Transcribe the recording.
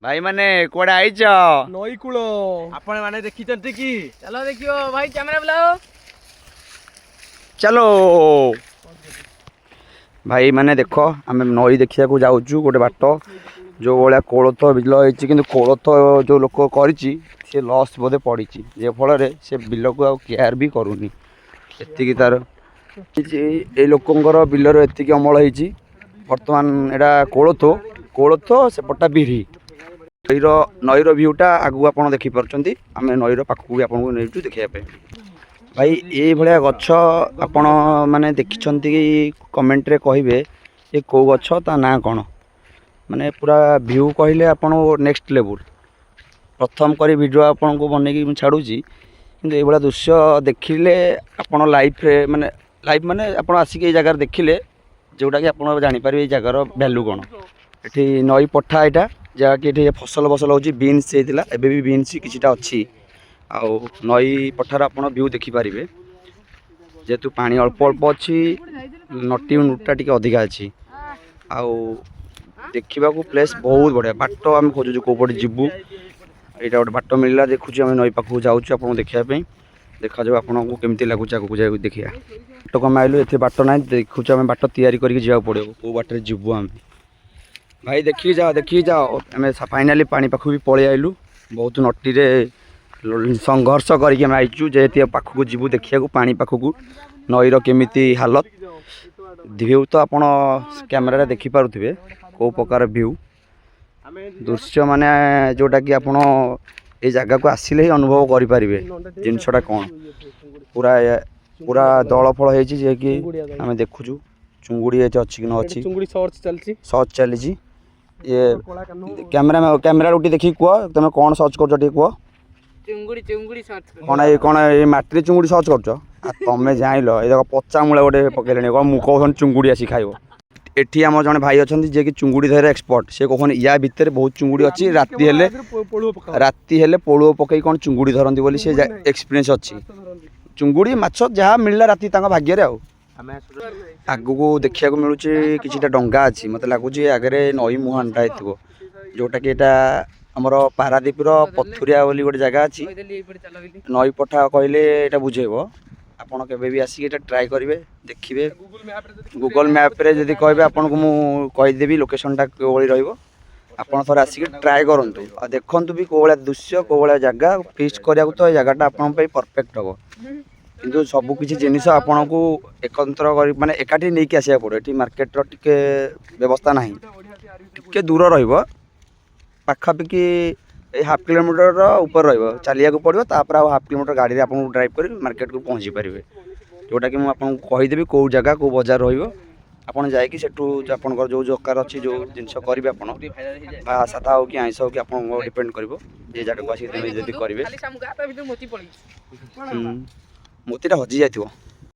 भाई माने कोड़ा आइच नई कूल आपण माने देखिचंती कि चलो देखियो भाई कैमरा बुलाओ चलो भाई माने देखो आम नई देखा जाऊँ गोटे बाट जो भाया कोलथ बिल होती कि कोलथ जो लोक कर लस बोधे पड़ी जे फल से बिल को आ केयर भी करूनी एति तार ये लोकर बिलर एति अमल होती बर्तमान यहाँ कोलथ कोलथ सेपटा बिरी नईर भ्यूटा आगू आप देखिपुंट आम नईर पाखक भी आपको नहीं देखा भाई ये भाया गछ आपण मैंने देखिंट कमेंट रे कहे ये कौ गछ ता ना कौन माने पूरा भ्यू कहले आपण नेक्स्ट लेवल प्रथम करी वीडियो आपन को बने छाड़ूची किंतु ये दृश्य देखिले आपण लाइफ रे माने आपण आसिक ये जगह देखिले जोटा कि आप जापर ये जगार भैल्यू कौन ये नई पठा यहाँ जहाँकि ये फसल फसल हो बीन्स होता एवं भी बीन्स किटा अच्छी आउ नई पठार आप व्यू देखिपारे जेहेतु पानी अल्प अल्प अच्छी नटी नुटा टी अधिका अच्छी आउ देखा प्लेस बहुत बढ़िया बाट आम खोजु कौपटे जीवु यहाँ गोटे बाट मिलला देखुची आम नई पाखक जाऊँ देखापी देखा जाऊ आपको केमती लगुच आगे जाए देखिए बाट कम आइलु ये बाट ना देखुच आम बाट तैयारी करके पड़ो कौ बाटे जीवु आम भाई देखिए जाओ आम फाइनाली पानी पाखक भी पलि आइलु बहुत नटी संघर्ष करके आईचु जेहेतु पाखक जीवु देखा पानी पाखक नईर केमिति हालत भ्यू तो आपण कैमेरा देखिपे कौ प्रकार भ्यू दृश्य माने जोटा कि आपण ये जगह को आसिले ही अनुभव करें जिनसटा कौन पूरा पूरा दल फल हो कि आम देखुचु चुंगुड़ी अच्छी कि न अच्छी सर्च चली ये कैमेरा कैमेरा उठी देखिए कह तुम कौन सर्च कर कह कौन ये माटी चुंगुड़ी सर्च कर तुम जान ये पचा मूला गोटे पकड़े मुझे कौन चुंगुड़ी आसी खाइब एठी आम जड़े भाई अच्छा जे कि चुंगुड़ी धर एक्सपर्ट से कहन या भितर बहुत चुंगुड़ी अच्छी राति हेले पोलुओ पकई कौन चुंगुड़ी धरती बोली से एक्सपीरियंस अच्छी चुंगुड़ी माछ जहाँ मिलला राति भाग्य रे आगू को देखा मिलूँ कि डंगा अच्छी मत लगुच आगे नई मुहांटा हो जोटा कि आमर पारादीप पथुरिया बोली गोटे जगह अच्छी नई पठा कहले यहाँ बुझेब आपड़ के आसिक ट्राए करेंगे देखिए गूगल मैप रे जदि कहे आपन को मुझेदेवी लोकेशनटा कौली रहा थोड़े आसिक ट्राए करूँ और देखूँ भी कौ भाया दृश्य कौ भाया जगह फिस्ट करा तो ये जगहटा आप परफेक्ट हम किंतु सबकि जिनिस आपन को एकत्र माने एकाठी नहीं कि आसा पड़े ये मार्केट टिके व्यवस्था ना टिके दूर पाखापाखि हाफ किलोमीटर ऊपर चलिया पड़ो तापर हाफ किलोमीटर गाड़ी आप ड्राइव कर मार्केट को पहुँची पारे जोटा कि मुझे कहीदेवी कौ जगह कौ बजार रपण जाकि आपंकर जो जकार अच्छी जो जिनस करेंगे सादा हो कि आईस हो कि आप डिपेंड कर जगह को आसिक करेंगे मोतीटा हजि जाइए।